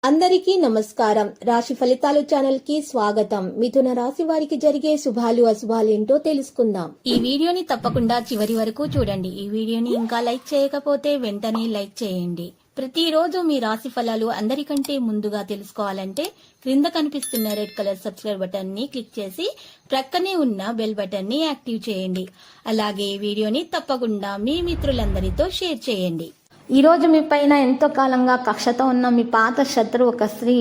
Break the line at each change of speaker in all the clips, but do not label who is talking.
అందరికీ నమస్కారం. రాశి ఫలితాలు ఛానల్ కి స్వాగతం. మిథున రాశి వారికి జరిగే శుభాలు అశుభాలు ఏంటో తెలుసుకుందాం.
ఈ వీడియోని తప్పకుండా చివరి వరకు చూడండి. ఈ వీడియోని ఇంకా లైక్ చేయకపోతే వెంటనే లైక్ చేయండి. ప్రతిరోజు మీ రాశి ఫలాలు అందరికంటే ముందుగా తెలుసుకోవాలంటే క్రింద కనిపిస్తున్న రెడ్ కలర్ సబ్స్క్రైబ్ బటన్ ని క్లిక్ చేసి ప్రక్కనే ఉన్న బెల్ బటన్ ని యాక్టివ్ చేయండి. అలాగే ఈ వీడియోని తప్పకుండా మీ మిత్రులందరితో షేర్ చేయండి.
ఈ రోజు మీ పైన ఎంతో కాలంగా కక్షతో ఉన్న మీ పాత శత్రువు ఒక స్త్రీ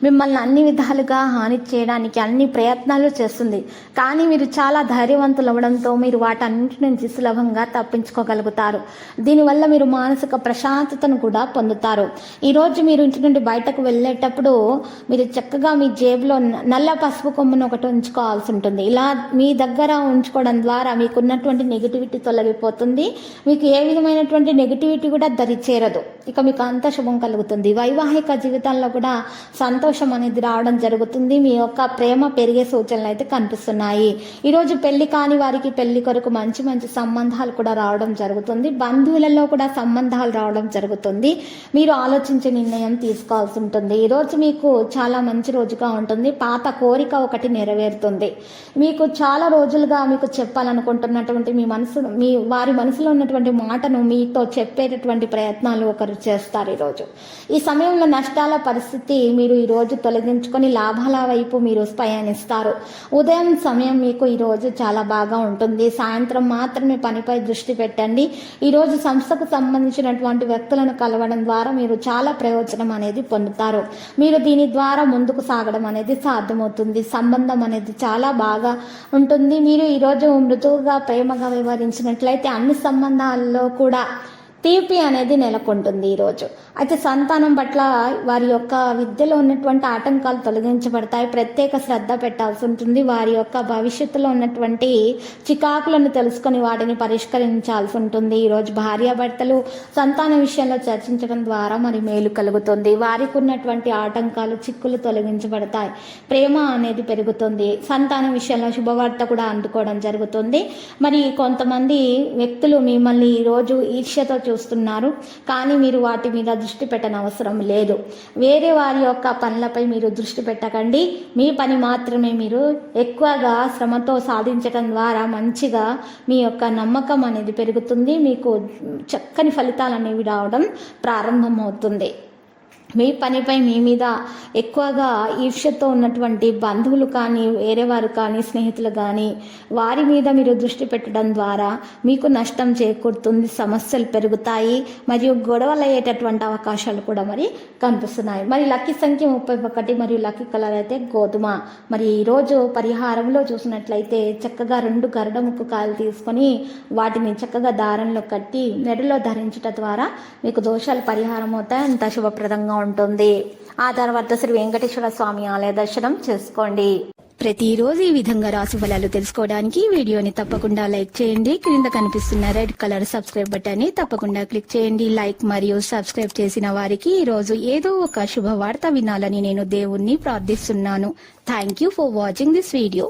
మిమ్మల్ని అన్ని విధాలుగా హాని చేయడానికి అన్ని ప్రయత్నాలు చేస్తుంది. కానీ మీరు చాలా ధైర్యవంతులు అవ్వడంతో మీరు వాటన్నిటి నుంచి సులభంగా తప్పించుకోగలుగుతారు. దీనివల్ల మీరు మానసిక ప్రశాంతతను కూడా పొందుతారు. ఈరోజు మీరు ఇంటి నుండి బయటకు వెళ్ళేటప్పుడు మీరు చక్కగా మీ జేబులో నల్ల పసుపు కొమ్మును ఒకటి ఉంచుకోవాల్సి ఉంటుంది. ఇలా మీ దగ్గర ఉంచుకోవడం ద్వారా మీకున్నటువంటి నెగిటివిటీ తొలగిపోతుంది. మీకు ఏ విధమైనటువంటి నెగిటివిటీ కూడా చేరదు. ఇక మీకు అంత శుభం కలుగుతుంది. వైవాహిక జీవితంలో కూడా సంతోషం అనేది రావడం జరుగుతుంది. మీ యొక్క ప్రేమ పెరిగే సూచనలు అయితే కనిపిస్తున్నాయి. ఈరోజు పెళ్లి కాని వారికి పెళ్లి కొరకు మంచి మంచి సంబంధాలు కూడా రావడం జరుగుతుంది. బంధువులలో కూడా సంబంధాలు రావడం జరుగుతుంది. మీరు ఆలోచించే నిర్ణయం తీసుకోవాల్సి ఉంటుంది. ఈరోజు మీకు చాలా మంచి రోజుగా ఉంటుంది. పాత కోరిక ఒకటి నెరవేరుతుంది. మీకు చాలా రోజులుగా మీకు చెప్పాలనుకుంటున్నటువంటి మీ వారి మనసులో ఉన్నటువంటి మాటను మీతో చెప్పేటటువంటి ప్రయత్నాలు ఒకరు చేస్తారు. ఈరోజు ఈ సమయంలో నష్టాల పరిస్థితి మీరు ఈరోజు తొలగించుకొని లాభాల వైపు మీరు పయనిస్తారు. ఉదయం సమయం మీకు ఈరోజు చాలా బాగా ఉంటుంది. సాయంత్రం మాత్రమే పనిపై దృష్టి పెట్టండి. ఈరోజు సంస్థకు సంబంధించినటువంటి వ్యక్తులను కలవడం ద్వారా మీరు చాలా ప్రయోజనం అనేది పొందుతారు. మీరు దీని ద్వారా ముందుకు సాగడం అనేది సాధ్యమవుతుంది. సంబంధం అనేది చాలా బాగా ఉంటుంది. మీరు ఈరోజు మృదువుగా ప్రేమగా వ్యవహరించినట్లయితే అన్ని సంబంధాల్లో కూడా తీపి అనేది నెలకొంటుంది. ఈరోజు అయితే సంతానం పట్ల వారి యొక్క విద్యలో ఉన్నటువంటి ఆటంకాలు తొలగించబడతాయి. ప్రత్యేక శ్రద్ధ పెట్టాల్సి ఉంటుంది. వారి యొక్క భవిష్యత్తులో ఉన్నటువంటి చికాకులను తెలుసుకొని వాటిని పరిష్కరించాల్సి ఉంటుంది. ఈరోజు భార్యాభర్తలు సంతాన విషయంలో చర్చించడం ద్వారా మరి మేలు కలుగుతుంది. వారికి ఉన్నటువంటి ఆటంకాలు చిక్కులు తొలగించబడతాయి. ప్రేమ అనేది పెరుగుతుంది. సంతానం విషయంలో శుభవార్త కూడా అందుకోవడం జరుగుతుంది. మరి కొంతమంది వ్యక్తులు మిమ్మల్ని ఈరోజు ఈర్ష్యతో చూస్తున్నారు. కానీ మీరు వాటి మీద దృష్టి పెట్టనవసరం లేదు. వేరే వారి యొక్క పనులపై మీరు దృష్టి పెట్టకండి. మీ పని మాత్రమే మీరు ఎక్కువగా శ్రమతో సాధించడం ద్వారా మంచిగా మీ యొక్క నమ్మకం అనేది పెరుగుతుంది. మీకు చక్కని ఫలితాలు అనేవి రావడం ప్రారంభమవుతుంది. మీ పనిపై మీ మీద ఎక్కువగా ఈర్ష్యతో ఉన్నటువంటి బంధువులు కానీ వేరే వారు కానీ స్నేహితులు కానీ వారి మీద మీరు దృష్టి పెట్టడం ద్వారా మీకు నష్టం చేకూరుతుంది. సమస్యలు పెరుగుతాయి మరియు గొడవలు అయ్యేటటువంటి అవకాశాలు కూడా మరి కనిపిస్తున్నాయి. మరి లక్కీ సంఖ్య 31 మరియు లక్కీ కలర్ అయితే గోధుమ. మరి ఈరోజు పరిహారంలో చూసినట్లయితే చక్కగా 2 గరుడ ముక్కు కాయలు తీసుకొని వాటిని చక్కగా దారంలో కట్టి మెడలో ధరించడం ద్వారా మీకు దోషాలు పరిహారం అవుతాయి. అంత శుభప్రదంగా ఉంటుంది. ఆ తర్వాత శ్రీ వెంకటేశ్వర స్వామి ఆలయ దర్శనం చేసుకోండి.
ప్రతిరోజు ఈ విధంగా రాశి ఫలాలు తెలుసుకోవడానికి వీడియోని తప్పకుండా లైక్ చేయండి. క్రింద కనిపిస్తున్న రెడ్ కలర్ సబ్స్క్రైబ్ బటన్ ని తప్పకుండా క్లిక్ చేయండి. లైక్ మరియు సబ్స్క్రైబ్ చేసిన వారికి ఈ రోజు ఏదో ఒక శుభవార్త వినాలని నేను దేవుణ్ణి ప్రార్థిస్తున్నాను. Thank you for watching this video.